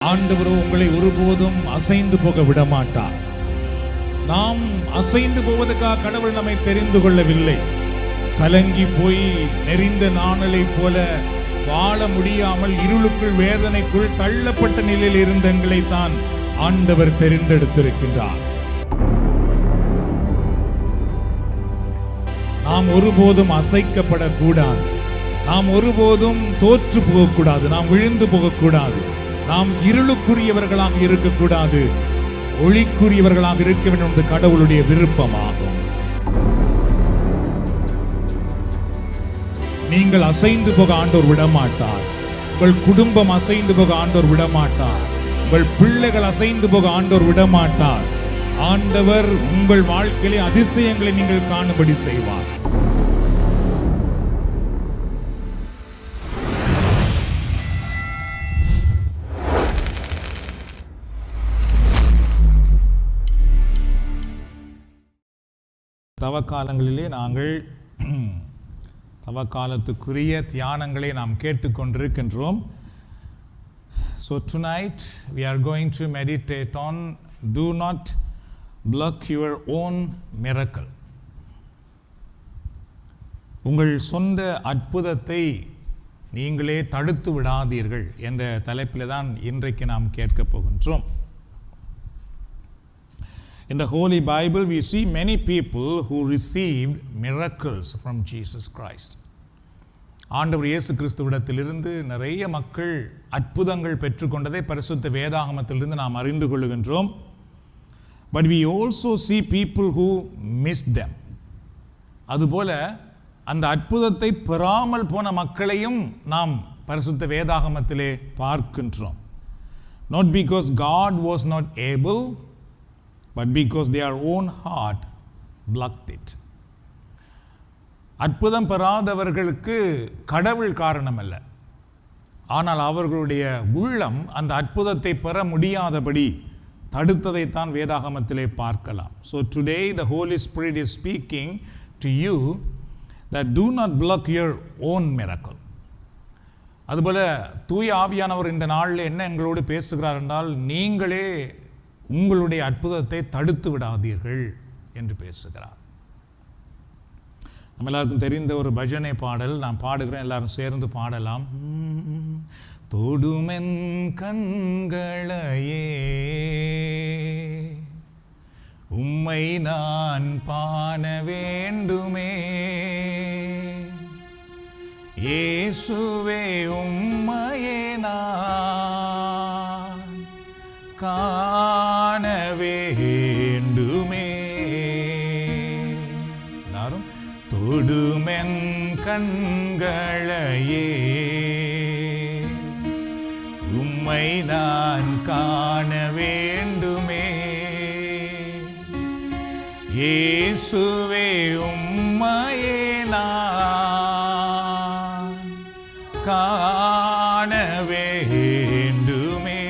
ஆண்டவர் உங்களை ஒருபோதும் அசைந்து போக விட மாட்டார். நாம் அசைந்து போவதற்காக கடவுள் நம்மை தெரிந்து கொள்ளவில்லை. கலங்கி போய் நெறிந்த நாணலை போல வாழ முடியாமல் இருளுக்குள் வேதனைக்குள் தள்ளப்பட்ட நிலையில் இருந்த எங்களை தான் ஆண்டவர் தெரிந்தெடுத்திருக்கின்றார். நாம் ஒருபோதும் அசைக்கப்படக்கூடாது. நாம் ஒருபோதும் தோற்று போகக்கூடாது. நாம் விழுந்து போகக்கூடாது. நாம் இருளுக்குரியவர்களாக இருக்கக்கூடாது. ஒளிக்குரியவர்களாக இருக்க வேண்டும் என்று கடவுளுடைய விருப்பமாகும். நீங்கள் அசைந்து போக ஆண்டவர் விடமாட்டார். உங்கள் குடும்பம் அசைந்து போக ஆண்டவர் விடமாட்டார். உங்கள் பிள்ளைகள் அசைந்து போக ஆண்டவர் விடமாட்டார். ஆண்டவர் உங்கள் வாழ்க்கையிலே அதிசயங்களை நீங்கள் காணும்படி செய்வார். தவக்காலங்களிலே நாங்கள் தவக்காலத்துக்குரிய தியானங்களை நாம் கேட்டுக்கொண்டிருக்கின்றோம். So tonight we are going to meditate on do not block your own miracle. உங்கள் சொந்த அற்புதத்தை நீங்களே தடுத்து விடாதீர்கள் என்ற தலைப்பில் தான் இன்றைக்கு நாம் கேட்கப் போகின்றோம். In the Holy Bible, we see many people who received miracles from Jesus Christ. ஆண்டவர் இயேசு கிறிஸ்துவிடத்திலிருந்து நிறைய மக்கள் அற்புதங்கள் பெற்றுக்கொண்டதை பரிசுத்த வேதாகமத்திலிருந்து நாம் அறிந்து கொள்ளுகின்றோம். But we also see people who missed them. அதுபோல அந்த அற்புதத்தை பெறாமல் போன மக்களையும் நாம் பரிசுத்த வேதாகமத்திலே பார்க்கின்றோம். Not because God was not able, but because their own heart blocked it. அற்புதம் பெறாதவர்களுக்கு கடவுள் காரணம் அல்ல, ஆனால் அவர்களுடைய உள்ளம் அந்த அற்புதத்தை பெற முடியாதபடி தடுத்ததைத்தான் வேதாகமத்திலே பார்க்கலாம். So today the Holy Spirit is speaking to you that do not block your own miracle. அதுபோல தூய ஆவியானவர் இந்த நாளில் என்ன எங்களோடு பேசுகிறார் என்றால், நீங்களே உங்களுடைய அற்புதத்தை தடுத்து விடாதீர்கள் என்று பேசுகிறார். நம்ம எல்லாருக்கும் தெரிந்த ஒரு பஜனை பாடல் நான் பாடுகிறேன், எல்லாரும் சேர்ந்து பாடலாம். தொடுமென் கண்களையே உம்மை நான் காண வேண்டுமே, இயேசுவே உம்மையே நான் காண வேண்டுமே. எல்லாரும் தொடுமென் கண்களையே உம்மை நான் காண வேண்டுமே, இயேசுவே உம்மையே நான் காண வேண்டுமே.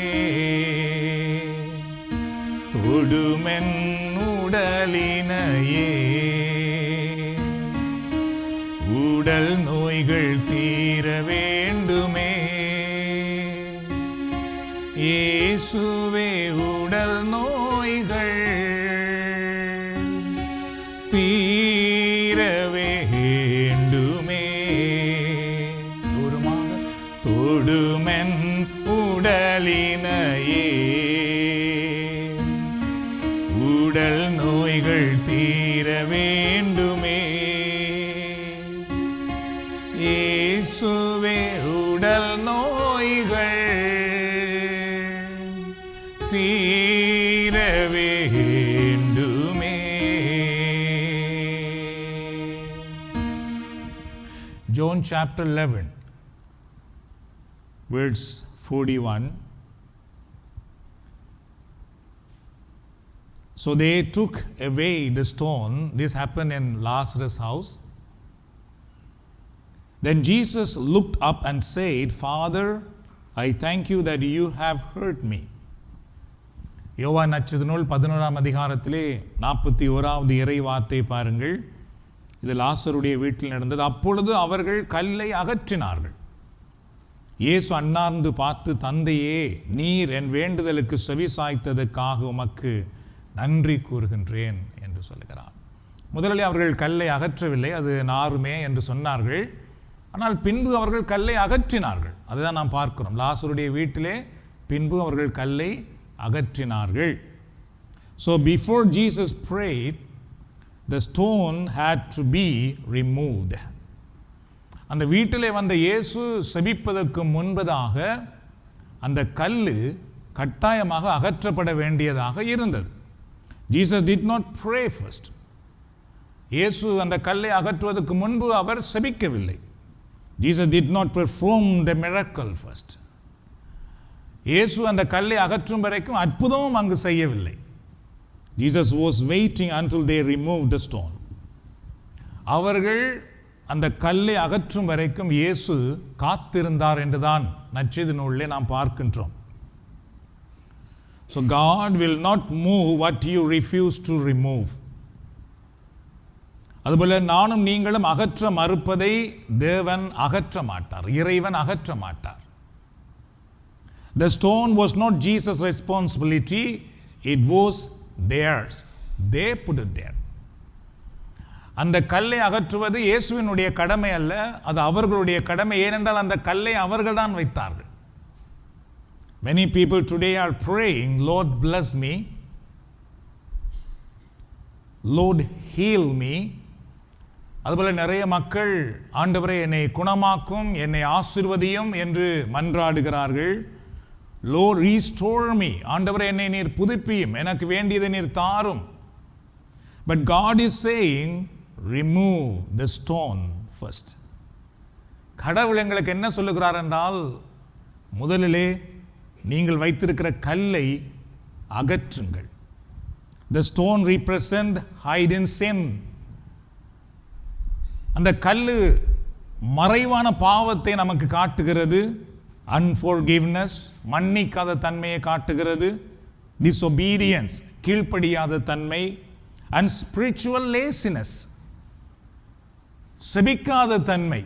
தொடுமென் உடலினையே உடல் நோய்கள் தீர வேண்டுமே, இயேசுவே உடல் நோய்கள் தீர வேண்டுமே. தொடுமென் உடலினையே உடல் நோய்கள் தீர வேண்டுமே, இயேசுவே உடல் நோய்கள் தீர வேண்டுமே. John chapter 11 verse 41. So they took away the stone. This happened in Lazarus' house. Then Jesus looked up and said, Father, I thank you that you have heard me. யோவான் நற்செய்தி நூல் 11ஆம் அதிகாரத்திலே 41வது இறை வார்த்தை பாருங்கள். இது லாசருடைய வீட்டில் நடந்தது. அப்பொழுது அவர்கள் கல்லை அகற்றினார்கள். இயேசு அன்னார்ந்து பார்த்து, தந்தையே, நீர் என் வேண்டுதலுக்கு செவி சாய்த்ததற்காக உமக்கு நன்றி கூறுகின்றேன் என்று சொல்லுகிறார். முதலில் அவர்கள் கல்லை அகற்றவில்லை, அது நாருமே என்று சொன்னார்கள். ஆனால் பின்பு அவர்கள் கல்லை அகற்றினார்கள். அதுதான் நாம் பார்க்கிறோம். லாசருடைய வீட்டிலே பின்பு அவர்கள் கல்லை அகற்றினார்கள். So before Jesus prayed, the stone had to be removed. அந்த வீட்டிலே வந்த இயேசு செபிப்பதற்கு முன்பதாக அந்த கல்லு கட்டாயமாக அகற்றப்பட வேண்டியதாக இருந்தது. Jesus did not pray first. இயேசு அந்த கல்லை அகற்றுவதற்கு முன்பு அவர் செபிக்கவில்லை. Jesus did not perform the miracle first. இயேசு அந்த கல்லை அகற்றும் வரைக்கும் அற்புதமும் அங்கு செய்யவில்லை. Jesus was waiting until they removed the stone. அவர்கள் அந்த கல்லை அகற்றும் வரைக்கும் இயேசு காத்திருந்தார் என்றுதான் நற்செய்தி நூலிலே நாம் பார்க்கின்றோம். So God will not move what you refuse to remove. அதுபோல நானும் நீங்களும் அகற்ற மறுப்பதை தேவன் அகற்ற மாட்டார், இறைவன் அகற்ற மாட்டார். The stone was not Jesus' responsibility, it was theirs. They put it there. அந்த கல்லை அகற்றுவது இயேசுவினுடைய கடமை அல்ல, அது அவர்களுடைய கடமை. ஏனென்றால் அந்த கல்லை அவர்கள் தான் வைத்தார்கள். Many people today are praying, Lord bless me, Lord heal me. அதுபோல நிறைய மக்கள், ஆண்டவரே என்னை குணமாக்கும், என்னை ஆசீர்வதியும் என்று மன்றாடுகிறார்கள். Lord restore me, ஆண்டவரே என்னை நீர் புதுப்பியும், எனக்கு வேண்டியதை நீர் தாரும். But God is saying, remove the stone first. கடவுள் எங்களுக்கு என்ன சொல்லுகிறார் என்றால், முதலிலே நீங்கள் வைத்திருக்கிற கல்லை அகற்றுங்கள். The stone represent hidden sin. அந்த கல்லு மறைவான பாவத்தை நமக்கு காட்டுகிறது. Unforgiveness, மன்னிக்காத தன்மையை காட்டுகிறது. Disobedience, கீழ்ப்படியாத தன்மை. And spiritual laziness, செபிக்காத தன்மை.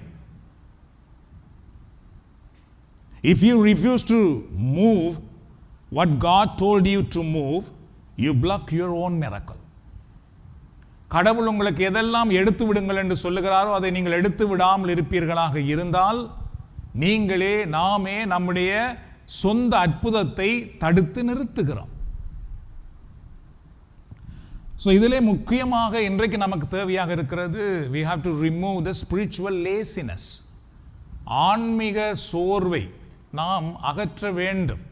If you refuse to move what God told you to move, you block your own miracle. கடவுள் உங்களுக்கு எதெல்லாம் எடுத்து விடுங்கள் என்று சொல்லுகிறாரோ அதை நீங்கள் எடுத்து விடாமல் இருப்பீர்களாக இருந்தால், நீங்களே நாமே நம்முடைய சொந்த அற்புதத்தை தடுத்து நிறுத்துகிறோம். ஸோ இதிலே முக்கியமாக இன்றைக்கு நமக்கு தேவையாக இருக்கிறது, we have to remove the spiritual laziness. ஆன்மீக சோர்வை நாம் அகற்ற வேண்டும்.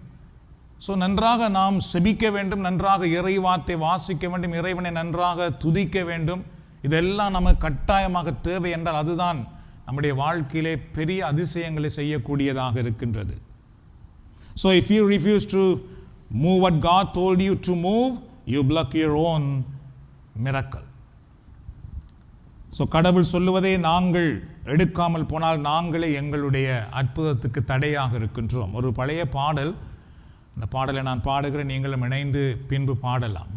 ஸோ நன்றாக நாம் செபிக்க வேண்டும், நன்றாக இறைவார்த்தை வாசிக்க வேண்டும், இறைவனை நன்றாக துதிக்க வேண்டும். இதெல்லாம் நமக்கு கட்டாயமாக தேவை என்றால் அதுதான் நம்முடைய வாழ்க்கையிலே பெரிய அதிசயங்களை செய்யக்கூடியதாக இருக்கின்றது. So if you refuse to move what God told you to move, you block your own miracle. So கடவுள் சொல்லுவதை நாங்கள் எடுக்காமல் போனால் நாங்களே எங்களுடைய அற்புதத்துக்கு தடையாக இருக்கின்றோம். ஒரு பழைய பாடல், அந்த பாடலை நான் பாடுகிறேன், நீங்களும் இணைந்து பின்பு பாடலாம்.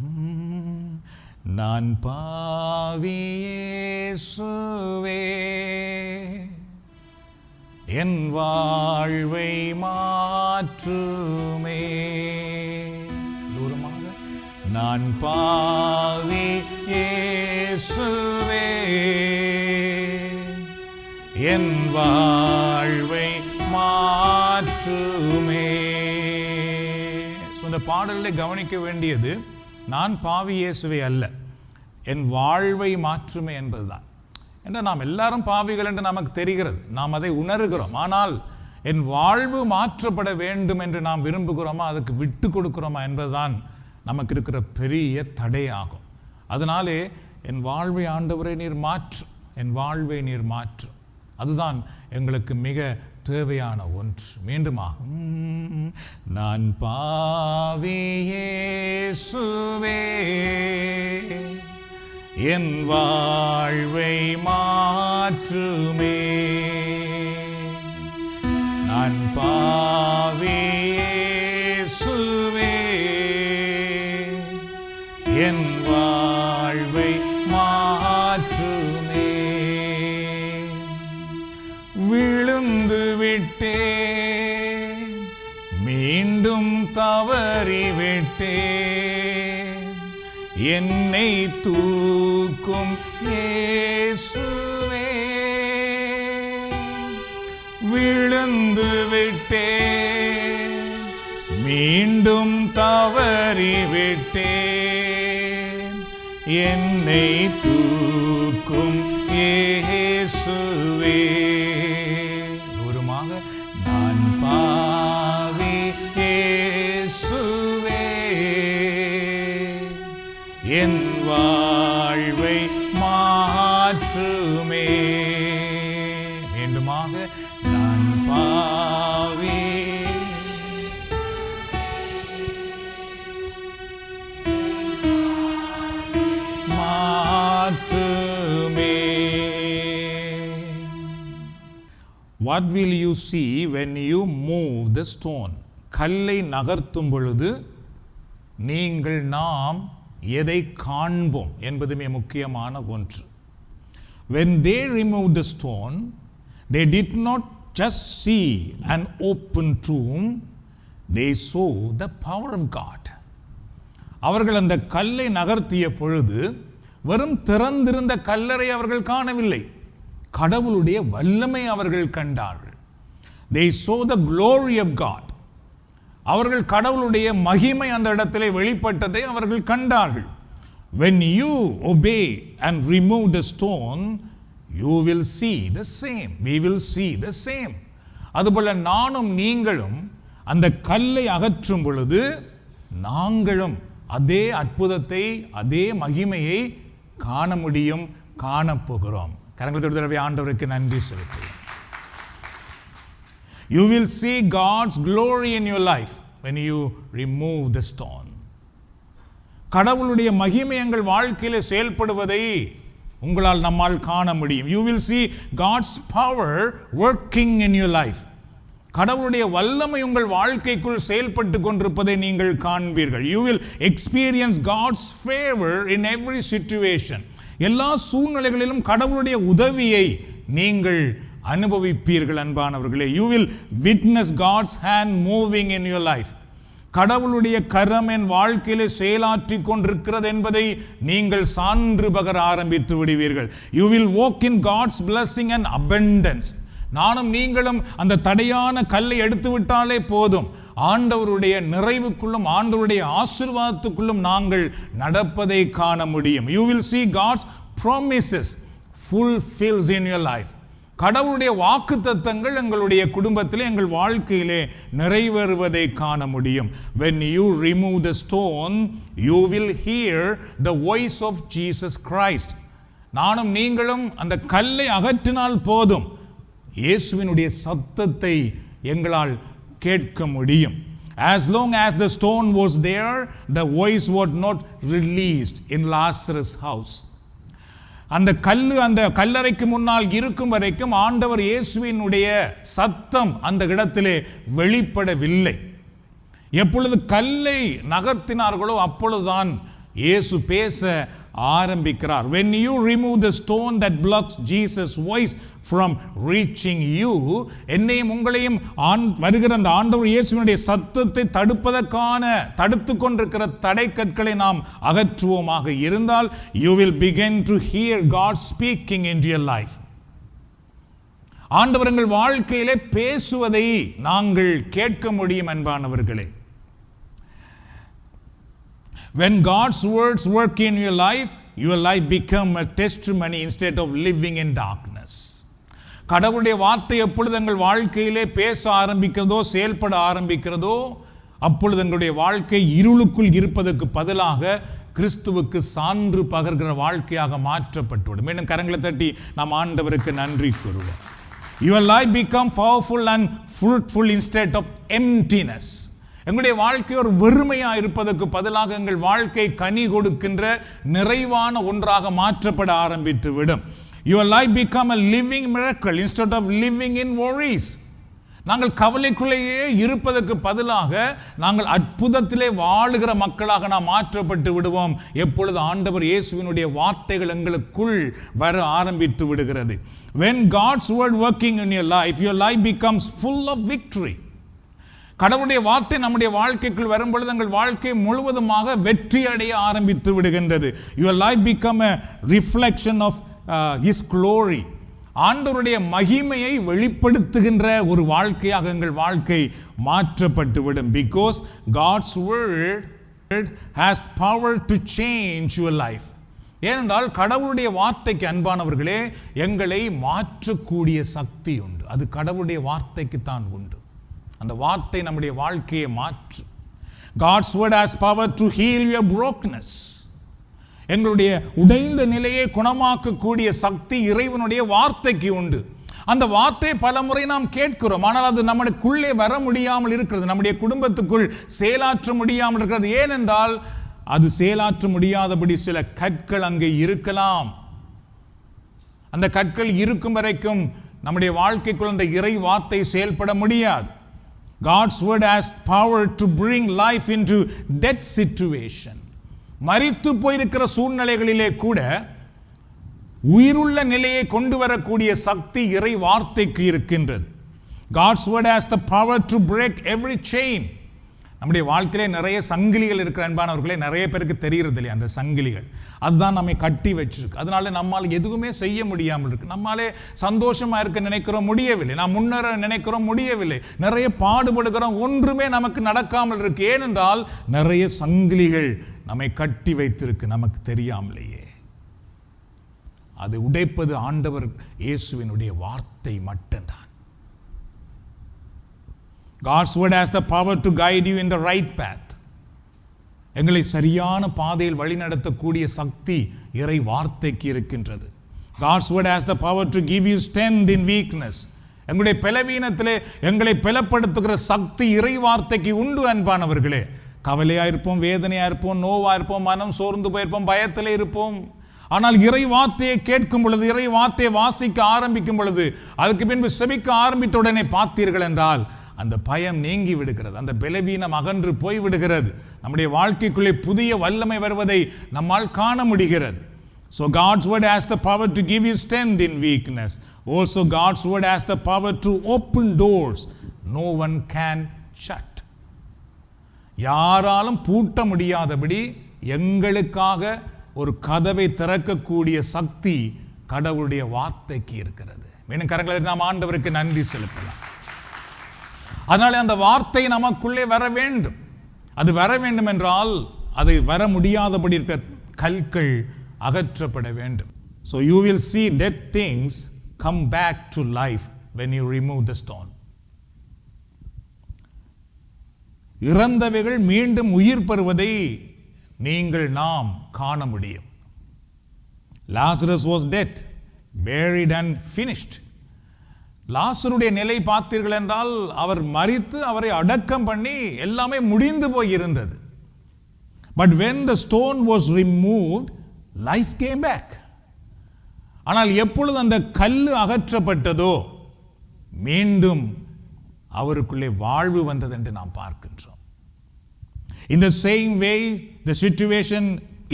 நான் பாவி இயேசுவே, என் வாழ்வை மாற்றுமே. தூரமாக நான் பாவி இயேசுவே, என் வாழ்வை மாற்றுமே. இந்த பாடலில் கவனிக்க வேண்டியது நான் பாவி இயேசுவே அல்ல, என் வாழ்வை மாற்றுமே என்பதுதான். என்றால் நாம் எல்லாரும் பாவிகள் என்று நமக்கு தெரிகிறது, நாம் அதை உணர்கிறோம். ஆனால் என் வாழ்வு மாற்றப்பட வேண்டும் என்று நாம் விரும்புகிறோமா, அதுக்கு விட்டு கொடுக்கிறோமா என்பதுதான் நமக்கு இருக்கிற பெரிய தடையாகும். அதனாலே என் வாழ்வை ஆண்டவரை நீர் மாற்று, என் வாழ்வை நீர் மாற்று, அதுதான் எங்களுக்கு மிக தேவையான ஒன்று. மீண்டுமாகும், நான் பாவி இயேசுவே, என் வாழ்வை மாற்றுமே. நான் பாவி இயேசுவே, என் வாழ்வை மாற்றுமே. விழுந்து விட்டேன் தவறிவிட்டேன், என்னை தூக்கும் இயேசுவே. விழுந்து விட்டேன், மீண்டும் தவறிவிட்டேன், என்னை தூக்கும் இயேசுவே. தூரமாக நான் பாவி இயேசுவே, என் வாழ்வை மாற்றுமே. மீண்டுமாக நான் பாவி மாற்றுமே. What will you see when you move the stone? கல்லை நகர்த்தும் பொழுது நீங்கள் நாம் எதை காண்போம் என்பதுமே முக்கியமான ஒன்று. When they removed the stone, they did not just see an open tomb, they saw the power of God. அவர்கள் அந்த கல்லை நகர்த்திய பொழுது வெறும் திறந்திருந்த கல்லறை அவர்கள் காணவில்லை, கடவுளுடைய வல்லமை அவர்கள் கண்டார்கள். They saw the glory of God. அவர்கள் கடவுளுடைய மகிமை அந்த இடத்திலே வெளிப்பட்டதை அவர்கள் கண்டார்கள். When you obey and remove the stone, you will see the same. We will see the same. அதுபோல நானும் நீங்களும் அந்த கல்லை அகற்றும் பொழுது நாங்களும் அதே அற்புதத்தை, அதே மகிமையை காண முடியும், காணப்போகிறோம். கரங்களை தடவை ஆண்டவருக்கு நன்றி செலுத்துவோம். You will see God's glory in your life when you remove the stone. கடவுளுடைய மகிமை எங்கள் வாழ்க்கையிலே செயல்படுவதை உங்களால் நம்மால் காண முடியும். You will see God's power working in your life. கடவுளுடைய வல்லமை உங்கள் வாழ்க்கைக்குள் செயல்பட்டு கொண்டிருப்பதை நீங்கள் காண்பீர்கள். You will experience God's favor in every situation. எல்லா சூழ்நிலைகளிலும் கடவுளுடைய உதவியை நீங்கள் அனுபவிப்பீர்கள் அன்பானவர்களே. You will witness God's hand moving in your life. கடவுளுடைய கரம் என் வாழ்க்கையிலே செயலாற்றி கொண்டிருக்கிறது என்பதை நீங்கள் சான்று பகர ஆரம்பித்து விடுவீர்கள். You will walk in God's blessing and abundance. நானும் நீங்களும் அந்த தடையான கல்லை எடுத்து விட்டாலே போதும், ஆண்டவருடைய நிறைவுக்குள்ளும் ஆண்டவருடைய ஆசீர்வாதத்துக்குள்ளும் நாங்கள் நடப்பதை காண முடியும். You will see God's promises fulfills in your life. கடவுளுடைய வாக்குத்தத்தங்கள் எங்களுடைய குடும்பத்திலே, எங்கள் வாழ்க்கையிலே நிறைவேறுவதை காண முடியும். When you remove the stone, you will hear the voice of Jesus Christ. நானும் நீங்களும் அந்த கல்லை அகற்றினால் போதும், இயேசுவினுடைய சத்தத்தை எங்களால் கேட்க முடியும். As long as the stone was there, the voice was not released in Lazarus' house. அந்த கல்லறைக்கு முன்னால் இருக்கும் வரைக்கும் ஆண்டவர் இயேசுவினுடைய சத்தம் அந்த இடத்திலே வெளிப்படவில்லை. எப்பொழுது கல்லை நகர்த்தினார்களோ அப்பொழுதுதான் இயேசு பேச ஆரம்பிக்கிறார். When you remove the stone that blocks Jesus' voice from reaching you, என்னையும் உங்களையும் வருகிற அந்த ஆண்டவர் இயேசுவினுடைய சத்தத்தை தடுத்து கொண்டிருக்கிற தடை கற்களை நாம் அகற்றுவோமாக இருந்தால், you will begin to hear God speaking into your life. ஆண்டவர் எங்கள் வாழ்க்கையிலே பேசுவதை நாங்கள் கேட்க முடியும் அன்பானவர்களே. When God's words work in your life become a testimony instead of living in darkness. கடவுளுடைய வார்த்தை எப்பொழுது எங்கள் வாழ்க்கையிலே பேச ஆரம்பிக்கிறதோ, செயல்பட ஆரம்பிக்கிறதோ, அப்பொழுது எங்களுடைய வாழ்க்கை இருளுக்குள் இருப்பதற்கு பதிலாக கிறிஸ்துவுக்கு சான்று பகர்கிற வாழ்க்கையாக மாற்றப்பட்டுவிடும். மீண்டும் கரங்களை தட்டி நாம் ஆண்டவருக்கு நன்றி கூறுவோம். Your life become powerful and fruitful instead of emptiness. எங்களுடைய வாழ்க்கை ஒரு வெறுமையாக இருப்பதற்கு பதிலாக எங்கள் வாழ்க்கை கனி கொடுக்கின்ற நிறைவான ஒன்றாக மாற்றப்பட ஆரம்பித்து விடும். Your life become a living miracle instead of living in worries. நாங்கள் கவலைக்குள்ளேயே இருப்பதற்கு பதிலாக நாங்கள் அற்புதத்திலே வாழுகிற மக்களாக நாம் மாற்றப்பட்டு விடுவோம். எப்பொழுது ஆண்டவர் இயேசுவினுடைய வார்த்தைகள் எங்களுக்குள் வர ஆரம்பித்து விடுகிறது. When God's word working in your life becomes full of victory. கடவுளுடைய வார்த்தை நம்முடைய வாழ்க்கைக்குள் வரும்பொழுது எங்கள் வாழ்க்கை முழுவதுமாக வெற்றி அடைய ஆரம்பித்து விடுகின்றது. Your life become a reflection of His glory. ஆண்டவருடைய மகிமையை வெளிப்படுத்துகின்ற ஒரு வாழ்க்கையாக எங்கள் வாழ்க்கை மாற்றப்பட்டுவிடும். Because God's word has power to change your life. ஏனென்றால் கடவுளுடைய வார்த்தைக்கு அன்பானவர்களே எங்களை மாற்றக்கூடிய சக்தி உண்டு. அது கடவுளுடைய வார்த்தைக்கு தான் உண்டு. அந்த வார்த்தை நம்முடைய வாழ்க்கையை மாற்றும். God's word has power to heal your brokenness. எங்களுடைய உடைந்த நிலையை குணமாக்கக்கூடிய சக்தி இறைவனுடைய வார்த்தைக்கு உண்டு. அந்த வார்த்தையை பல முறை நாம் கேட்கிறோம், ஆனால் அது நம்மளுக்குள்ளே வர முடியாமல் இருக்கிறது, நம்முடைய குடும்பத்துக்குள் செயலாற்ற முடியாமல் இருக்கிறது. ஏனென்றால் அது செயலாற்ற முடியாதபடி சில கற்கள் அங்கே இருக்கலாம். அந்த கற்கள் இருக்கும் வரைக்கும் நம்முடைய வாழ்க்கைக்குள் அந்த இறை வார்த்தை செயல்பட முடியாது. God's word has power to bring life into dead situation. மரித்து போயிருக்கிற சூழ்நிலைகளிலே கூட உயிருள்ள நிலையை கொண்டு வரக்கூடிய சக்தி இறை வார்த்தைக்கு இருக்கின்றது. God's word has the power to break every chain. நம்முடைய வாழ்க்கையிலே நிறைய சங்கிலிகள் இருக்கிற அன்பானவர்களே, நிறைய பேருக்கு தெரிகிறது இல்லையா அந்த சங்கிலிகள். அதுதான் நம்மை கட்டி வச்சிருக்கு. அதனால நம்மால் எதுவுமே செய்ய முடியாமல் இருக்கு. நம்மாலே சந்தோஷமா இருக்க நினைக்கிறோம், முடியவில்லை. நாம் முன்னேற நினைக்கிறோம், முடியவில்லை. நிறைய பாடுபடுகிறோம், ஒன்றுமே நமக்கு நடக்காமல் இருக்கு. ஏனென்றால் நிறைய சங்கிலிகள் நம்மை கட்டி வைத்திருக்கு, நமக்கு தெரியாமலேயே. அது உடைப்பது ஆண்டவர் இயேசுவினுடைய வார்த்தை மட்டும்தான். God's word has the power to guide you in the right path. எங்களை சரியான பாதையில் வழிநடத்தக்கூடிய சக்தி இறை வார்த்தைக்கு இருக்கின்றது. God's word has the power to give you strength in weakness. எங்களுடைய பலவீனத்திலே எங்களை பலப்படுத்துகிற சக்தி இறை வார்த்தைக்கு உண்டு அன்பானவர்களே. கவலையா இருப்போம், வேதனையா இருப்போம், நோவா இருப்போம், மனம் சோர்ந்து போயிருப்போம், பயத்திலே இருப்போம். ஆனால் இறை வார்த்தையை கேட்கும் பொழுது, இறை வார்த்தையை வாசிக்க ஆரம்பிக்கும் பொழுது, அதுக்கு பின்பு செபிக்க ஆரம்பித்த உடனே பார்த்தீர்கள் என்றால் அந்த பயம் நீங்கி விடுகிறது, அந்த பலவீனம் அகன்று போய் விடுகிறது. நம்முடைய வாழ்க்கைக்குள்ளே புதிய வல்லமை வருவதை நம்மால் காண முடிகிறது. So God's word has the power to give you strength in weakness. Also God's word has the power to open doors no one can shut. யாராலும் பூட்ட முடியாதபடி எங்களுக்காக ஒரு கதவை திறக்கக்கூடிய சக்தி கடவுளுடைய வார்த்தைக்கு இருக்கிறது. மீண்டும் கரங்களை நாம் ஆண்டவருக்கு நன்றி செலுத்தலாம். அதனால அந்த வார்த்தை நமக்குள்ளே வர வேண்டும். அது வர வேண்டும் என்றால் அது வர முடியாதபடி இருக்கிற கற்கள் அகற்றப்பட வேண்டும். So you will see dead things come back to life when you remove the stone. இறந்தவைகள் மீண்டும் உயிர் பெறுவதை நாம் காண முடியும். Lazarus was dead, buried and finished. லாசருடைய நிலை பார்த்தீர்கள் என்றால் அவர் மரித்து அவரை அடக்கம் பண்ணி எல்லாமே முடிந்து போய் இருந்தது. But when the stone was removed, life came back. ஆனால் எப்பொழுது அந்த கல்லு அகற்றப்பட்டதோ மீண்டும் அவருக்குள்ளே வாழ்வு வந்தது என்று நாம் பார்க்கின்றோம். In the same way, the situation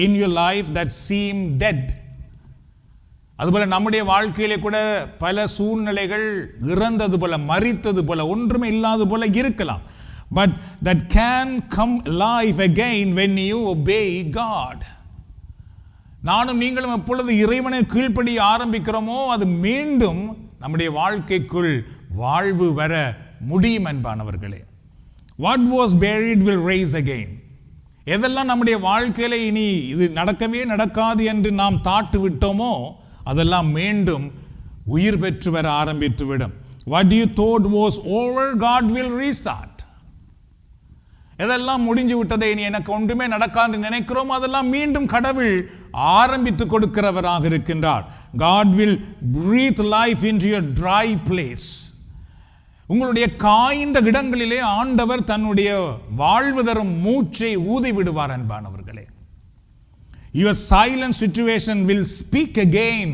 in your life that seemed dead, அதுபோல நம்முடைய வாழ்க்கையிலே கூட பல சூழ்நிலைகள் இறந்தது போல, மரித்தது போல, ஒன்றுமே இல்லாத போல இருக்கலாம். But that can come alive again when you obey God. நானும் நீங்களும் எப்பொழுது இறைவனை கீழ்ப்படிய ஆரம்பிக்கிறோமோ அது மீண்டும் நம்முடைய வாழ்க்கைக்குள் வாழ்வு வர முடியும் அன்பானவர்களே. What was buried will rise again. எதெல்லாம் நம்முடைய வாழ்க்கையில இனி இது நடக்கவே நடக்காது என்று நாம் தாட்டு விட்டோமோ அதெல்லாம் மீண்டும் உயிர் பெற்று வர ஆரம்பித்து விடும். What you thought was over, God will restart. எதெல்லாம் முடிஞ்சு விட்டதை இனி எனக்கு ஒன்றுமே நடக்காது நினைக்கிறோம் அதெல்லாம் மீண்டும் கடவுள் ஆரம்பித்து கொடுக்கிறவராக இருக்கின்றார். God will breathe life into your dry place. உங்களுடைய காய்ந்த இடங்களிலே ஆண்டவர் தன்னுடைய வாழ்வு தரும் மூச்சை ஊதி விடுவார் அன்பானவர்களே. Your silent situation will speak again.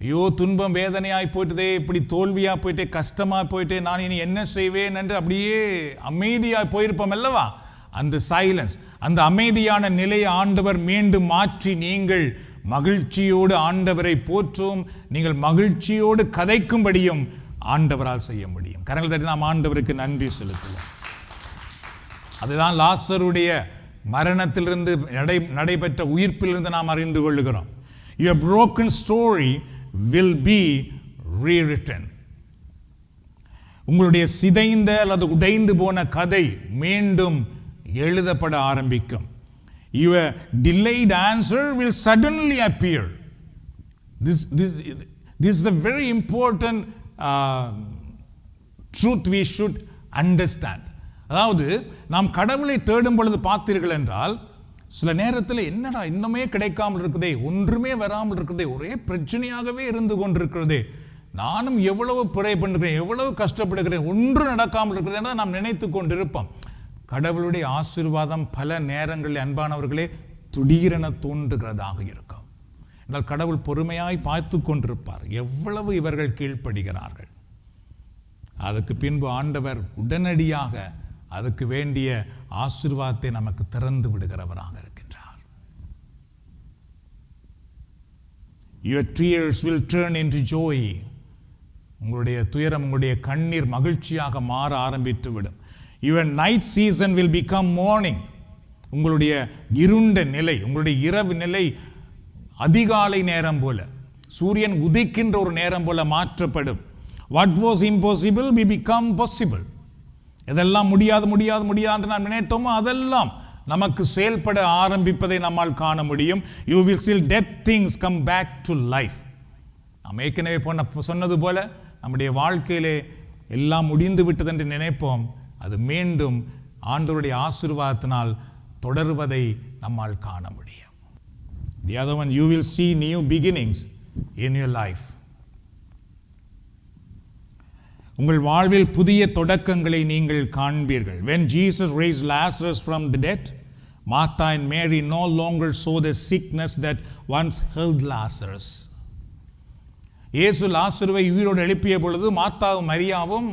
ஐயோ துன்பம் வேதனையாய் போயிட்டதே, இப்படி தோல்வியா போயிட்டே, கஷ்டமா போயிட்டே, நான் இனி என்ன செய்வேன் என்று அப்படியே அமைதியாய் போயிருப்போம் அல்லவா. அந்த சைலன்ஸ், அந்த அமைதியான நிலையை ஆண்டவர் மீண்டும் மாற்றி நீங்கள் மகிழ்ச்சியோடு ஆண்டவரை போற்றும், நீங்கள் மகிழ்ச்சியோடு கதைக்கும்படியும் ஆண்டவரால் செய்ய முடியும். கரங்கள் தட்டி நாம் ஆண்டவருக்கு நன்றி செலுத்துவோம். அதுதான் லாசருடைய மரணத்திலிருந்து நடைபெற்ற உயிர்ப்பிலிருந்து நாம் அறிந்து கொள்ளுகிறோம். Your broken story will be rewritten. உங்களுடைய சிதைந்த அல்லது உடைந்து போன கதை மீண்டும் எழுதப்பட ஆரம்பிக்கும். Your delayed answer will suddenly appear. This is a very important truth we should understand. அதாவது நாம் கடவுளை தேடும் பொழுது பார்த்தீர்கள் என்றால் சில நேரத்தில் என்னடா இன்னுமே கிடைக்காமல் இருக்குதே, ஒன்றுமே வராமல் இருக்குதே, ஒரே பிரச்சனையாகவே இருந்து கொண்டிருக்கிறதே, நானும் எவ்வளவு பிழை பண்ணுகிறேன், எவ்வளவு கஷ்டப்படுகிறேன், ஒன்று நடக்காமல் இருக்கிறது என்று நாம் நினைத்து கொண்டிருப்போம். கடவுளுடைய ஆசீர்வாதம் பல நேரங்களில் அன்பானவர்களே திடீரென தோன்றுகிறதாக இருக்கும். என்றால் கடவுள் பொறுமையாய் பார்த்து கொண்டிருப்பார், எவ்வளவு இவர்கள் கீழ்ப்படுகிறார்கள். அதுக்கு பின்பு ஆண்டவர் உடனடியாக அதுக்கு வேண்டிய ஆசீர்வாதத்தை நமக்கு திறந்து விடுகிறவராக இருக்கின்றார். Your tears will turn into joy. உங்களுடைய துயரம், உங்களுடைய கண்ணீர் மகிழ்ச்சியாக மாற ஆரம்பித்து விடும். Your night season will become morning. உங்களுடைய இருண்ட நிலை, உங்களுடைய இரவு நிலை அதிகாலை நேரம் போல, சூரியன் உதிக்கின்ற ஒரு நேரம் போல மாற்றப்படும். What was impossible will become possible. எதெல்லாம் முடியாது முடியாது முடியாது நாம் நினைத்தோமோ அதெல்லாம் நமக்கு செயல்பட ஆரம்பிப்பதை நம்மால் காண முடியும். You will see dead things come back to life. நாம் ஏற்கனவே சொன்னது போல நம்முடைய வாழ்க்கையிலே எல்லாம் முடிந்து விட்டது என்று நினைப்போம், அது மீண்டும் ஆண்டவருடைய ஆசீர்வாதத்தினால் தொடர்வதை நம்மால் காண முடியும். The other one, you will see new beginnings in your life. உங்கள் வாழ்வில் புதிய தொடக்கங்களை நீங்கள் காண்பீர்கள். When Jesus raised Lazarus from the dead, Martha and Mary no longer saw the sickness that once held Lazarus. இயேசு லாசருவை உயிரோடு எழுப்பிய பொழுது மார்த்தாவும் மரியாவும்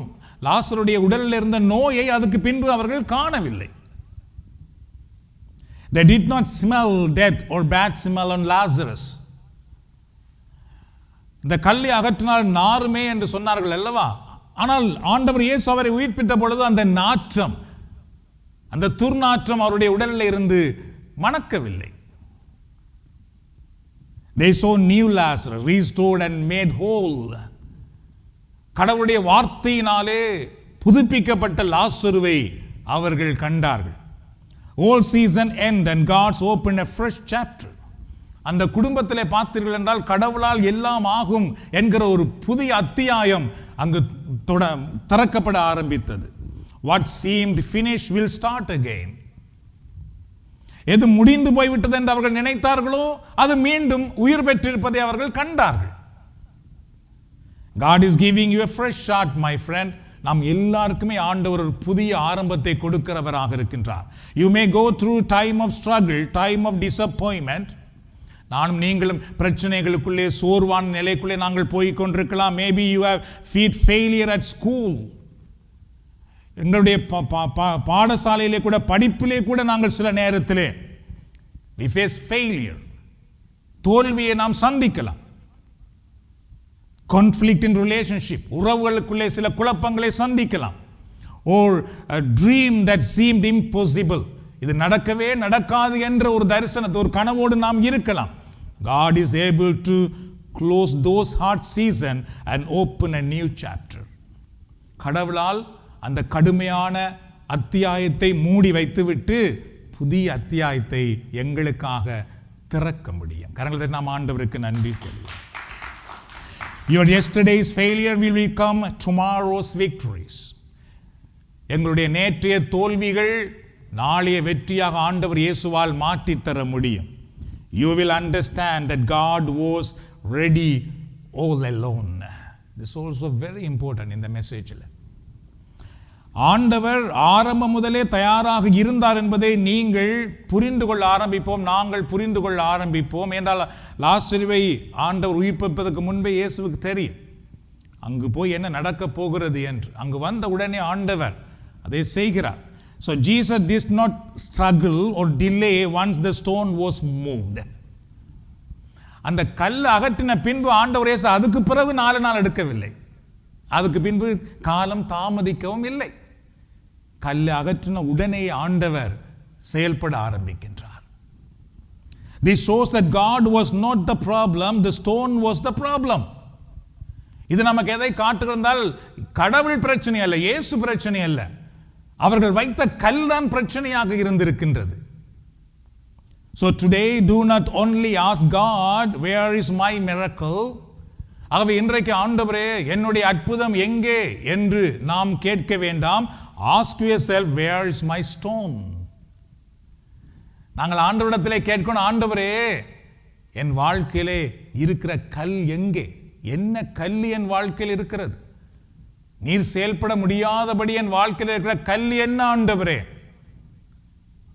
லாசருடைய உடலில் இருந்த நோயை அதுக்கு பின்பு அவர்கள் காணவில்லை. They did not smell death or bad smell on Lazarus. இந்த கல்லை அகற்றினால் நாருமே என்று சொன்னார்கள் அல்லவா? ஆனால் ஆண்டவர் இயேசு அவரை உயிர்ப்பித்த பொழுது அந்த நாற்றம், அந்த துர்நாற்றம் அவருடைய உடலில் இருந்து மணக்கவில்லை. They saw new Lazarus restored and made whole. கடவுளுடைய வார்த்தையினாலே புதுப்பிக்கப்பட்ட லாசருவை அவர்கள் கண்டார்கள். Old season end and God's opened a fresh chapter. அந்த குடும்பத்திலே பார்த்தீர்கள் என்றால் கடவுளால் எல்லாம் ஆகும் என்கிற ஒரு புதிய அத்தியாயம் அங்கு திறக்கப்பட ஆரம்பித்தது. What seemed finished will start again. எது முடிந்து போய்விட்டது என்று அவர்கள் நினைத்தார்களோ அது மீண்டும் உயிர் பெற்றிருப்பதை அவர்கள் கண்டார்கள். God is giving you a fresh start, my friend. நாம் எல்லாருக்குமே ஆண்டவர் ஒரு புதிய ஆரம்பத்தை கொடுக்கிறவராக இருக்கின்றார். You may go through time of struggle, time of disappointment. நானும் நீங்களும் பிரச்சனைகளுக்குள்ளே சோர்வான நிலைக்குள்ளே நாங்கள் போய்கொண்டிருக்கலாம். Maybe you have faced failure at school. எங்களுடைய பாடசாலையிலே கூட படிப்பிலே கூட நாங்கள் சில நேரத்திலே we face failure, தோல்வியை நாம் சந்திக்கலாம். conflict in relationship, உறவுகளுக்குள்ளே சில குழப்பங்களை சந்திக்கலாம். or a dream that seemed impossible, இது நடக்கவே நடக்காது என்ற ஒரு தரிசனத்தை, ஒரு கனவோடு நாம் இருக்கலாம். God is able to close those hard season and open a new chapter. கடவுளால் அந்த கடுமையான அத்தியாயத்தை மூடி வைத்துவிட்டு புதிய அத்தியாயத்தை எங்களுக்காக திறக்க முடியும். கரங்களை நாம் ஆண்டவருக்கு நன்றி சொல்லுவோம். Your yesterday's failure will become tomorrow's victories. எங்களுடைய நேற்றைய தோல்விகள் நாளைய வெற்றியாக ஆண்டவர் இயேசுவால் மாற்றித் தர முடியும். You will understand that God was ready all alone. This is also very important in the message. ஆண்டவர் ஆரம்பம் முதலே தயாராக இருந்தார் என்பதை நீங்கள் புரிந்து கொள்ள ஆரம்பிப்போம், நாங்கள் புரிந்து கொள்ள ஆரம்பிப்போம். என்றால் லாசருவை ஆண்டவர் உயிர்ப்பிப்பதற்கு முன்பே இயேசுவுக்கு தெரியும் அங்கு போய் என்ன நடக்க போகிறது என்று. அங்கு வந்த உடனே ஆண்டவர் அதை செய்கிறார். So Jesus did not struggle or delay once the stone was moved. அந்த கல் அகற்றின பின்பு ஆண்டவர் இயேசு அதுக்கு பிறகு 4 நாள் எடுக்கவில்லை. அதுக்கு பின்பு காலம் தாமதிக்கவும் இல்லை. கல்லை அகற்றின உடனே ஆண்டவர் செயல்பட ஆரம்பிக்கின்றார். This shows that God was not the problem, the stone was the problem. இது நமக்கு எதை காட்டுகிறால், கடவுள் பிரச்சனை அல்ல, இயேசு பிரச்சனை அல்ல, அவர்கள் வைத்த கல் தான் பிரச்சனையாக இருந்திருக்கின்றது. So today do not only ask God, where is my miracle? ஆகவே இன்றைக்கு ஆண்டவரே என்னுடைய அற்புதம் எங்கே என்று நாம் கேட்க வேண்டாம். Ask yourself, where is my stone? நாங்கள் ஆண்டவரிடத்திலே கேட்கணும், ஆண்டவரே என் வாழ்க்கையிலே இருக்கிற கல் எங்கே? என்ன கல் என் வாழ்க்கையில் இருக்கிறது? நீர் செயல்பட முடியாதபடி என் வாழ்க்கையில் இருக்கிற கல் என்ன ஆண்டவரே?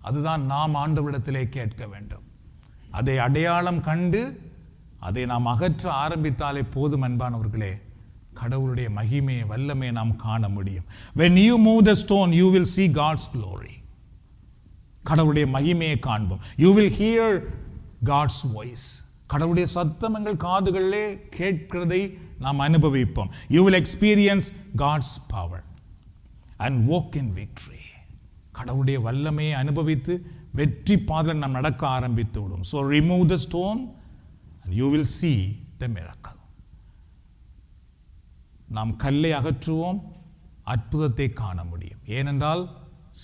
அதுதான் நாம் ஆண்டவரிடத்திலே கேட்க வேண்டும். அதை அடையாளம் கண்டு அதை நாம் அகற்ற ஆரம்பித்தாலே போதும் அன்பானவர்களே, கடவுளுடைய மகிமையை வல்லமையை நாம் காண முடியும். When you move the stone, you will see God's glory. கடவுளுடைய மகிமையை காண்போம். You will hear God's voice. கடவுளுடைய சத்தம் எங்கள் காதுகளிலே கேட்கிறதை நாம் அனுபவிப்போம். You will experience God's power and walk in victory. கடவுளுடைய வல்லமையை அனுபவித்து வெற்றி பாதையில் நாம் நடக்க ஆரம்பித்து விடும். So remove the stone and you will see the miracle. நாம் கல்லை அகற்றுவோம், அற்புதத்தை காண முடியும். ஏனென்றால்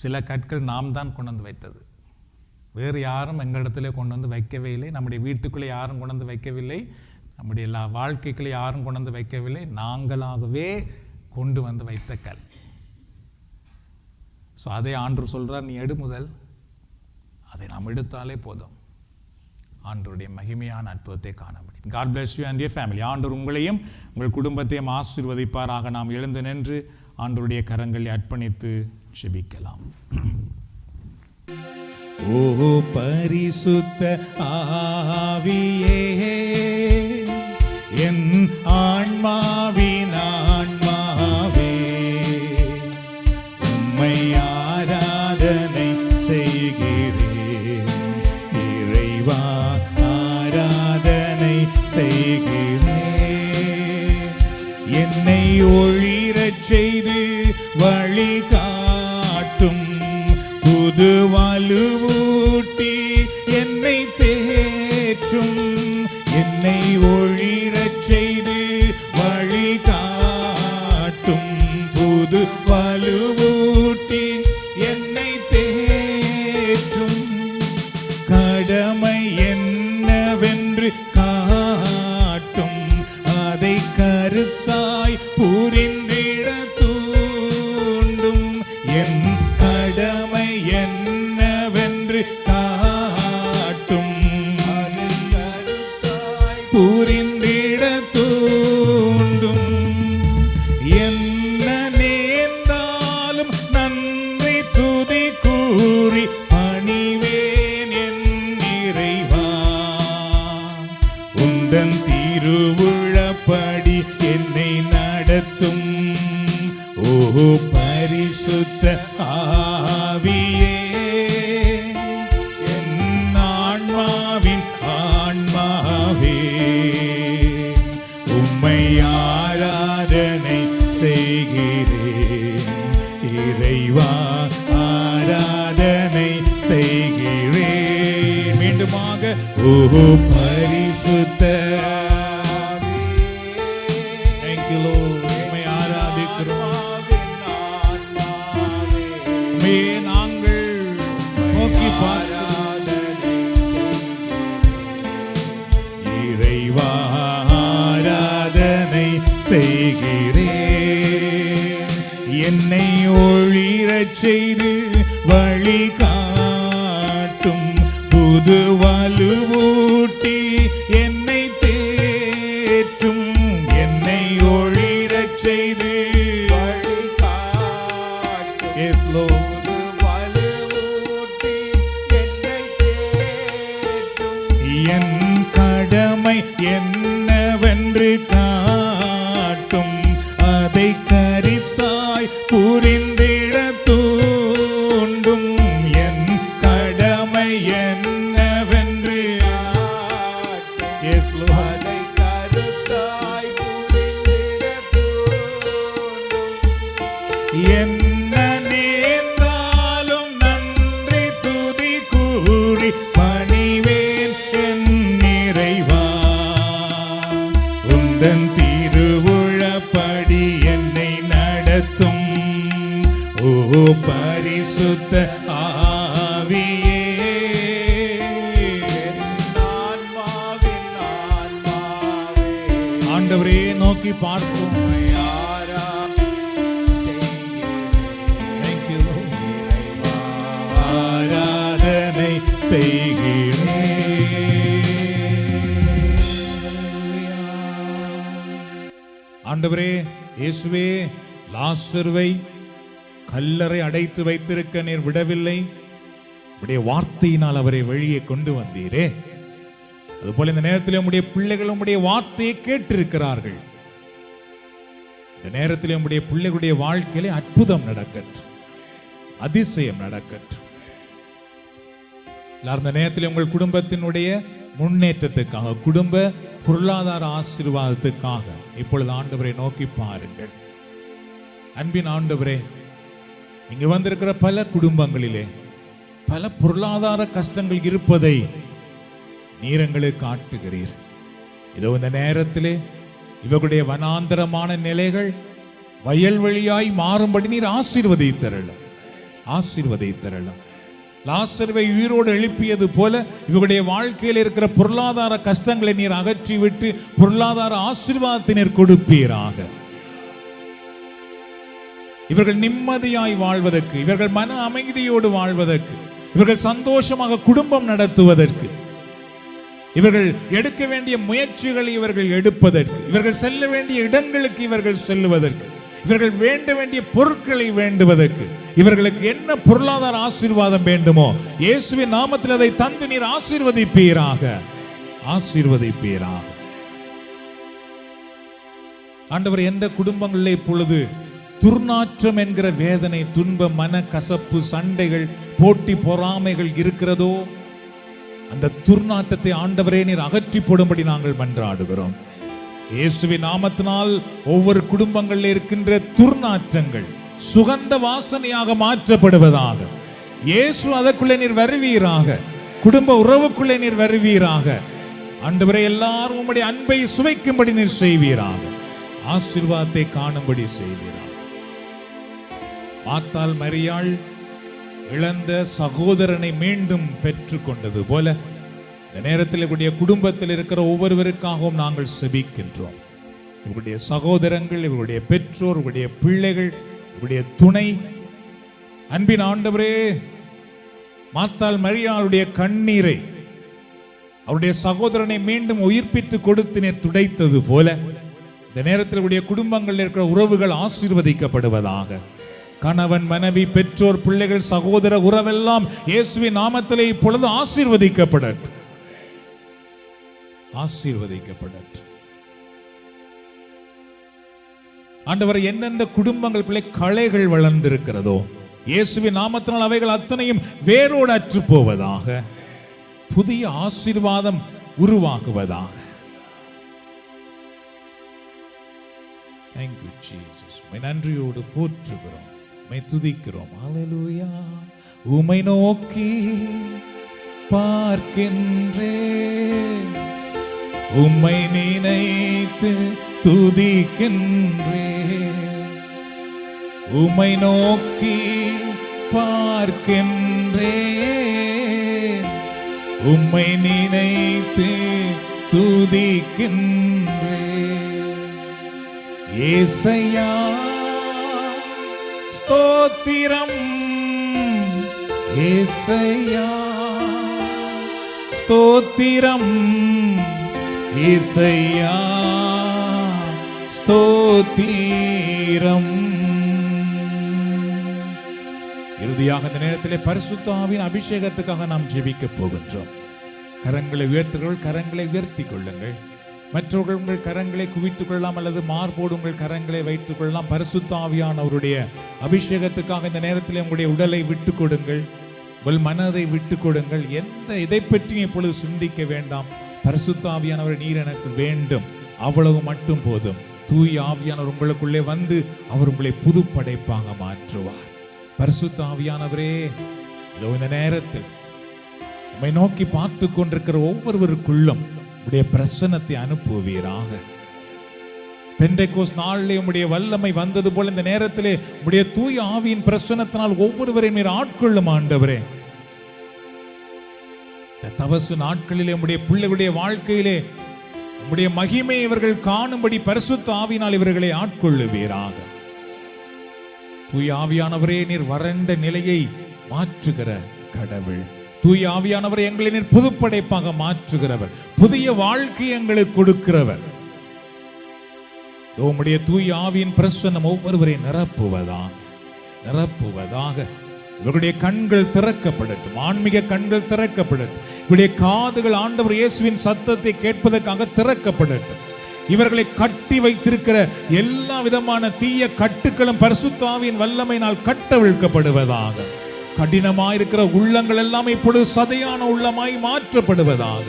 சில கற்கள் நாம் தான் கொண்டு வந்து வைத்தது, வேறு யாரும் எங்களிடத்திலே கொண்டு வந்து வைக்கவே இல்லை. நம்முடைய வீட்டுக்குள்ளே யாரும் கொண்டு வந்து வைக்கவில்லை, நம்முடைய எல்லா வாழ்க்கைக்குள்ளே யாரும் கொண்டு வந்து வைக்கவில்லை, நாங்களாகவே கொண்டு வந்து வைத்த கல். ஸோ அதை ஆண்டவர் சொல்றார், நீ எடு முதல், அதை நாம் எடுத்தாலே போதும், ஆண்டவருடைய மகிமையான அற்புதத்தை காண முடியும். God bless you and your family. ஆண்டவர் உங்களையும் உங்கள் குடும்பத்தையும் ஆசீர்வதிப்பாராக. நாம் எழுந்து நின்று ஆண்டவருடைய கரங்களை அர்ப்பணித்து ஜெபிக்கலாம். ஓ பரிசுத்த ஆவியே, என் ஆன்மாவின் ஆன்மாவே, உம்மை ஆராதனை செய்கிறேன் இறைவா, ஆராதனை செய்கிறேன். என்னை ஒளிரச் செய்து வழிகாட்டும் புது வலுவூட்டி என்னை தேற்றும். என்னை ஒளிரச் செய்து வழிகாட்டும் புது வலுவூட்டி என்னை தேற்றும். கடமை என்னவென்று காட்டும், அதை கருத்தாய் புரிந்திட தூண்டும். என் கடமை என்னவென்று காட்டும், அதை கருத்தாய் புரிந்திட தூண்டும். என்ன நேர்ந்தாலும் நன்றி துதி கூறி பணிவேன் என் இறைவா, உந்தன் திருவுள்ளப்படி என்னை நடத்தும். ஓ பரிசுத்த ஆவியே, என் ஆன்மாவின் ஆன்மாவே, உம்மை ஆராதனை செய்கிறேன் இறைவா, ஆராதனை செய்கிறேன். மீண்டுமாக ஓ பரிசுத்த Thank you Lord. உம்மை ஆராதிக்கிறோம், உம்மை நாங்கள் நோக்கி ஆராதனை இறைவா, ஆராதனை செய்கிறேன். என்னை ஒளிரச் செய்து வழிகாட்டும் புது வலுவூட்டி என்னை தேற்றும். என்னை ஒளிரச் செய்து வழிகாட்டும், yes Lord, வலுவூட்டி என்னை தேற்றும். என் கடமை என்னவென்று காட்டும், அதை கரித்தாய் புரிந்திட தூண்டும். என் கடமை என்னவென்று ஆவியே ஆண்டவரே நோக்கி பார்ப்போம். ஆராதனை செய்கிறேன். ஆண்டவரே இயேசுவே, லாசருவை கல்லறை அடைத்து வைத்திருக்க நீர் விடவில்லை, உடைய வார்த்தையினால் அவரை வெளியே கொண்டு வந்தீரே. அதுபோல இந்த நேரத்தில் உம்முடைய பிள்ளைகள் உம்முடைய வார்த்தையை கேட்டிருக்கிறார்கள். இந்த நேரத்தில் உம்முடைய பிள்ளைகளுடைய வாழ்க்கையிலே அற்புதம் நடக்கட்டும், அதிசயம் நடக்கட்டும். இந்த நேரத்தில் உங்கள் குடும்பத்தினுடைய முன்னேற்றத்துக்காக, குடும்ப பொருளாதார ஆசீர்வாதத்துக்காக இப்பொழுது ஆண்டவரை நோக்கி பாருங்கள். அன்பின் ஆண்டவரே, இங்கு வந்திருக்கிற பல குடும்பங்களிலே பல பொருளாதார கஷ்டங்கள் இருப்பதை நீர் எங்களுக்கு காட்டுகிறீர். இதோ இந்த நேரத்திலே இவர்களுடைய வனாந்தரமான நிலைகள் வயல்வெளியாய் மாறும்படி நீர் ஆசீர்வதித்தரலாம், ஆசீர்வதித்தரலாம். லாசருவை உயிரோடு எழுப்பியது போல இவருடைய வாழ்க்கையில் இருக்கிற பொருளாதார கஷ்டங்களை நீர் அகற்றிவிட்டு பொருளாதார ஆசீர்வாதத்தை நீர் கொடுப்பீராக. இவர்கள் நிம்மதியாய் வாழ்வதற்கு, இவர்கள் மன அமைதியோடு வாழ்வதற்கு, இவர்கள் சந்தோஷமாக குடும்பம் நடத்துவதற்கு, இவர்கள் எடுக்க வேண்டிய முயற்சிகளை இவர்கள் எடுப்பதற்கு, இவர்கள் செல்ல வேண்டிய இடங்களுக்கு இவர்கள் செல்லுவதற்கு, இவர்கள் வேண்ட வேண்டிய பொருட்களை வேண்டுவதற்கு, இவர்களுக்கு என்ன பொருளாதார ஆசீர்வாதம் வேண்டுமோ இயேசுவின் நாமத்தில் அதை தந்து நீர் ஆசீர்வதிப்பீராக, ஆசீர்வதிப்பீராக. ஆண்டவர், எந்த குடும்பங்களிலே இப்பொழுது துர்நாற்றம் என்கிற வேதனை, துன்பம், மன கசப்பு, சண்டைகள், போட்டி பொறாமைகள் இருக்கிறதோ அந்த துர்நாற்றத்தை ஆண்டவரே நீர் அகற்றி போடும்படி நாங்கள் மன்றாடுகிறோம். இயேசுவின் நாமத்தினால் ஒவ்வொரு குடும்பங்களில் இருக்கின்ற துர்நாற்றங்கள் சுகந்த வாசனையாக மாற்றப்படுவதாக. இயேசு அதற்குள்ளே நீர் வருவீராக, குடும்ப உறவுக்குள்ளே நீர் வருவீராக. ஆண்டவரே, எல்லாரும் உம்முடைய அன்பை சுவைக்கும்படி நீர் செய்வீராக, ஆசீர்வாதத்தை காணும்படி செய்வீராக. மார்த்தாள் மரியாள் இழந்த சகோதரனை மீண்டும் பெற்றுக் கொண்டது போல இந்த நேரத்தில் இவருடைய குடும்பத்தில் இருக்கிற ஒவ்வொருவருக்காகவும் நாங்கள் செபிக்கின்றோம். இவருடைய சகோதரங்கள், இவருடைய பெற்றோர், இவருடைய பிள்ளைகள், இவருடைய துணை. அன்பின் ஆண்டவரே, மார்த்தாள் மரியாளுடைய கண்ணீரை அவருடைய சகோதரனை மீண்டும் உயிர்ப்பித்து கொடுத்து நீர் துடைத்தது போல இந்த நேரத்தில் இவருடைய குடும்பங்களில் இருக்கிற உறவுகள் ஆசீர்வதிக்கப்படுவதாக. கணவன், மனைவி, பெற்றோர், பிள்ளைகள், சகோதர உறவெல்லாம் இயேசுவின் நாமத்திலே இப்பொழுது ஆசீர்வதிக்கப்படட்டும், ஆசீர்வதிக்கப்படட்டும். ஆண்டவர், எந்தெந்த குடும்பங்களுக்குள்ளே களைகள் வளர்ந்திருக்கிறதோ இயேசுவின் நாமத்தினால் அவைகள் அத்தனையும் வேரோடு அற்று போவதாக, புதிய ஆசீர்வாதம் உருவாகுவதாக. Thank you, Jesus. நன்றியோடு போற்றுகிறோம், துதிக்கிறோம். ஹல்லேலூயா. உம்மை நோக்கி பார்க்கின்றேன், உம்மை நினைத்து துதிக்கின்றேன். உம்மை நோக்கி பார்க்கின்றேன், உம்மை நினைத்து துதிக்கின்றேன். ஏசையா ஸ்தோத்திரம், ஏசையா ஸ்தோத்திரம், ஏசையா ஸ்தோத்திரம். இறுதியாக இந்த நேரத்திலே பரிசுத்த ஆவியின் அபிஷேகத்துக்காக நாம் ஜெபிக்க போகின்றோம். கரங்களை உயர்த்துங்கள், கரங்களை உயர்த்தி கொள்ளுங்கள். மற்றவர்கள் உங்கள் கரங்களை குவித்துக் கொள்ளலாம் அல்லது மார்போடு உங்கள் கரங்களை வைத்துக் கொள்ளலாம். பரிசுத்த ஆவியானவருடைய அபிஷேகத்துக்காக இந்த நேரத்தில் உங்களுடைய உடலை விட்டு கொடுங்கள், உங்கள் மனதை விட்டு கொடுங்கள். எந்த இதை பற்றியும் இப்பொழுது சிந்திக்க வேண்டாம். பரிசுத்த ஆவியானவர், நீர் எனக்கு வேண்டும், அவ்வளவு மட்டும் போதும். தூய ஆவியானவர் உங்களுக்குள்ளே வந்து அவர் உங்களை புது படைப்பாக மாற்றுவார். பரிசுத்த ஆவியானவரே, இதோ இந்த நேரத்தில் உம்மை நோக்கி பார்த்து கொண்டிருக்கிற ஒவ்வொருவருக்குள்ளும் உடைய பிரசன்னத்தை அனுப்புவீராக. பெந்தைக்கோஸ்து நாளிலே உம்முடைய வல்லமை வந்தது போல இந்த நேரத்திலே உம்முடைய தூய ஆவியின் பிரசன்னத்தினால் ஒவ்வொருவரையும் நீர் ஆட்கொள்ளும் ஆண்டவரே. இந்த தபசு நாட்களிலே உம்முடைய பிள்ளைகளுடைய வாழ்க்கையிலே உம்முடைய மகிமை இவர்கள் காணும்படி பரிசுத்த ஆவியினால் இவர்களை ஆட்கொள்ளுவீராக. தூய ஆவியானவரே, நீர் வறண்ட நிலையை மாற்றுகிற கடவுள். தூய ஆவியானவரே, எங்களை நீர் புதுப்படைப்பாக மாற்றுகிறவர், புதிய வாழ்க்கை எங்களுக்கு கொடுக்கிறவர். உம்முடைய தூய ஆவியின் பிரசன்னம் ஒவ்வொருவரை நிரப்புவதாக. இவருடைய கண்கள் திறக்கப்படட்டும், ஆன்மீக கண்கள் திறக்கப்படட்டும். இவருடைய காதுகள் ஆண்டவர் இயேசுவின் சத்தத்தை கேட்பதற்காக திறக்கப்படட்டும். இவர்களை கட்டி வைத்திருக்கிற எல்லா விதமான தீய கட்டுக்களும் பரிசுத்த ஆவியின் வல்லமையினால் கட்டவிழ்க்கப்படுவதாக. கடினமாயிருக்கிற உள்ளங்கள் எல்லாம் இப்பொழுது சதையான உள்ளமாய் மாற்றப்படுவதாக.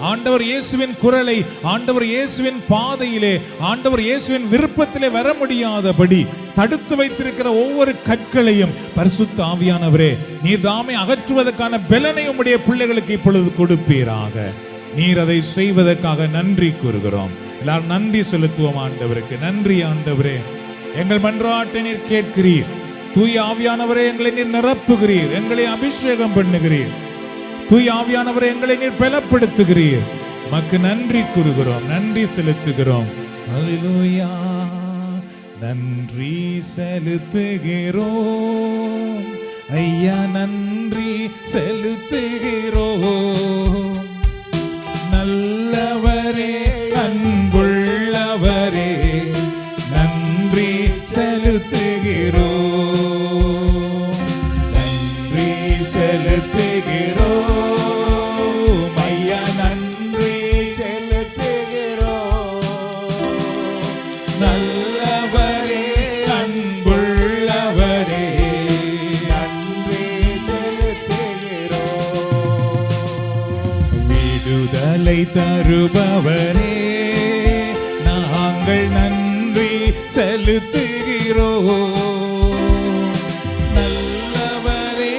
ஆண்டவர் இயேசுவின் குரலை, ஆண்டவர் இயேசுவின் பாதையிலே, ஆண்டவர் இயேசுவின் விருப்பத்திலே வர முடியாதபடி தடுத்து வைத்திருக்கிற ஒவ்வொரு கற்களையும் பரிசுத்த ஆவியானவரே, நீர் தாமே அகற்றுவதற்கான பலனை உம்முடைய பிள்ளைகளுக்கு இப்பொழுது கொடுப்பீராக. நீர் அதை செய்வதற்காக நன்றி கூறுகிறோம். எல்லாரும் நன்றி செலுத்துவோம் ஆண்டவருக்கு. நன்றி ஆண்டவரே, எங்கள் மன்றாட்டை நீர் கேட்கிறீர். தூய ஆவியானவரே, எங்களை நீர் நிரப்புகிறீர், எங்களை அபிஷேகம் பண்ணுகிறீர். தூய ஆவியானவரே, எங்களை நீர் பலப்படுத்துகிறீர். உமக்கு நன்றி கூறுகிறோம், நன்றி செலுத்துகிறோம். அல்லேலூயா. நன்றி செலுத்துகிறோம் ஐயா, நன்றி செலுத்துகிறோம். நல்லவரே, அன்புள்ளவரே, நன்றி செலுத்துகிறோம். நன்றி செலுத்துகிறோம் ஐயா, நன்றி செலுத்துகிறோம். நல்லவரே, அன்புள்ளவரே, நன்றி செலுத்துகிறோம். விடுதலை தருபவரே, நாங்கள் நன்றி செலுத்துகிறோம். நல்லவரே,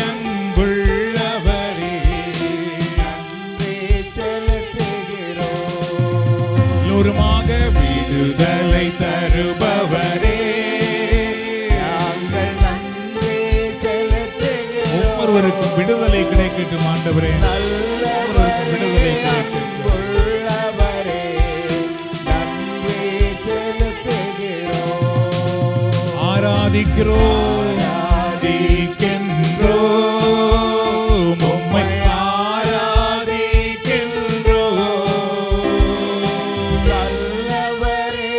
அன்புள்ளவரே, நன்றி செலுத்துகிறோம். எல்லோருமாக விடுதலை தருபவரே, நாங்கள் நன்றி செலுத்துகிறோம். ஒவ்வொருவருக்கும் விடுதலை கிடைக்கட்டும் ஆண்டவரே, ஒவ்வொருவருக்கும் விடுதலை கிடைக்கட்டும். ஆராதிக்கிறோம், ஆராதிக்கின்றோம், உம்மை ஆராதிக்கின்றோம். நல்லவரே,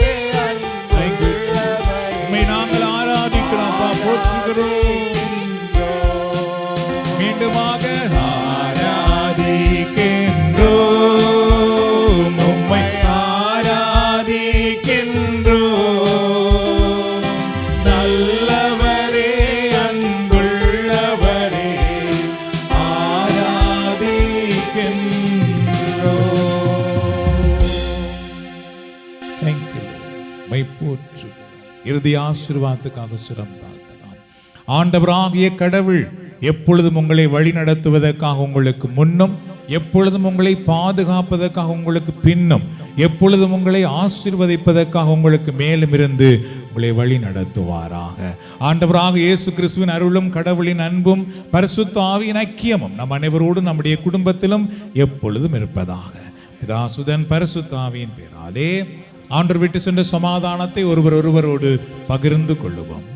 அன்புள்ளவரே, உம்மை நாங்கள் ஆராதிக்கிறோம், போற்றுகிறோம். மீண்டுமாக ஆராதிக்கின்றோம், உம்மை ஆராதிக்கின்றோம். நல்லவரே, அன்புள்ளவரே, ஆராதிக்கின்றோம். Thank you. மை போற்று. இறுதி ஆசீர்வாதத்துக்காக சுரம் தாழ்த்தலாம். ஆண்டவராகிய கடவுள் எப்பொழுதும் உங்களை வழி நடத்துவதற்காக உங்களுக்கு முன்னும், எப்பொழுதும் உங்களை பாதுகாப்பதற்காக உங்களுக்கு பின்னும், எப்பொழுதும் உங்களை ஆசீர்வதிப்பதற்காக உங்களுக்கு மேலும் இருந்து உங்களை வழி நடத்துவாராக. ஆண்டவராக இயேசு கிறிஸ்துவின் அருளும் கடவுளின் அன்பும் பரிசுத்த ஆவியின் ஐக்கியமும் நம் அனைவரோடும் நம்முடைய குடும்பத்திலும் எப்பொழுதும் இருப்பதாக. பிதா சுதன் பரிசுத்த ஆவியின் பேராலே ஆண்டவர் விட்டு சென்ற சமாதானத்தை ஒருவரோடு பகிர்ந்து கொள்ளுவோம்.